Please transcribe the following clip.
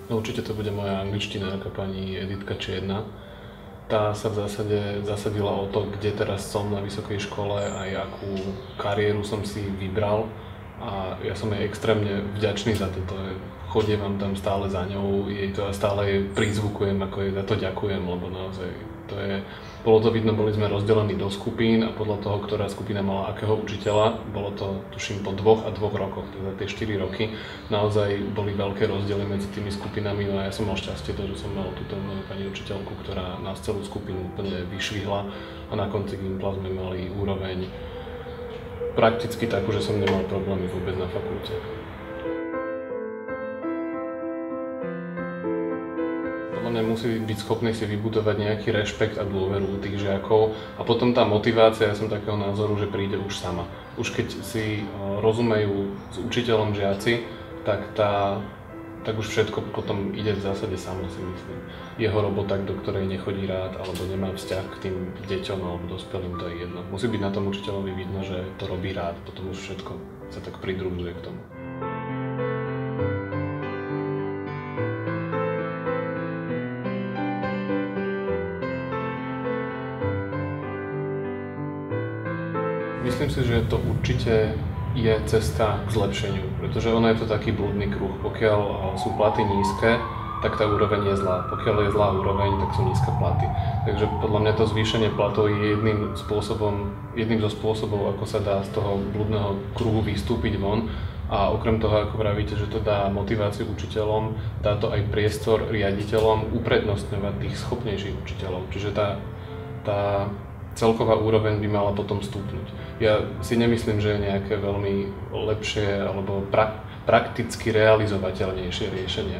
No určite to bude moja angličtinárka pani Editka Čierna. Tá sa v zásade zasadila o to, kde teraz som na vysokej škole, aj akú kariéru som si vybral a ja som jej extrémne vďačný za toto. Chodievam tam stále za ňou, jej to stále jej prizvukujem, ako jej za to ďakujem, lebo naozaj to je, bolo to vidno, boli sme rozdelení do skupín a podľa toho, ktorá skupina mala akého učiteľa, bolo to tuším po 2 a 2 rokoch, teda tie 4 roky, naozaj boli veľké rozdiely medzi tými skupinami, no a ja som mal šťastie to, že som mal túto moju pani učiteľku, ktorá nás celú skupinu úplne vyšvihla a na konci gympla sme mali úroveň prakticky takú, že som nemal problémy vôbec na fakulte. Podľa mňa musí byť schopný si vybudovať nejaký rešpekt a dôveru u tých žiakov a potom tá motivácia, ja som takého názoru, že príde už sama. Už keď si rozumejú s učiteľom žiaci, tak už všetko potom ide v zásade samo, si myslím. Jeho robota, do ktorej nechodí rád alebo nemá vzťah k tým deťom alebo dospelým, to je jedno. Musí byť na tom učiteľovi vidno, že to robí rád, potom už všetko sa tak pridružuje k tomu. Myslím si, že to určite je cesta k zlepšeniu, pretože ono je to taký blúdny kruh. Pokiaľ sú platy nízke, tak tá úroveň je zlá. Pokiaľ je zlá úroveň, tak sú nízke platy. Takže podľa mňa to zvýšenie platov je jedným zo spôsobov, ako sa dá z toho blúdneho kruhu vystúpiť von. A okrem toho, ako vravíte, že to dá motiváciu učiteľom, dá to aj priestor riaditeľom uprednostňovať tých schopnejších učiteľov. Čiže tá celková úroveň by mala potom stúpnuť. Ja si nemyslím, že je nejaké veľmi lepšie alebo prakticky realizovateľnejšie riešenie.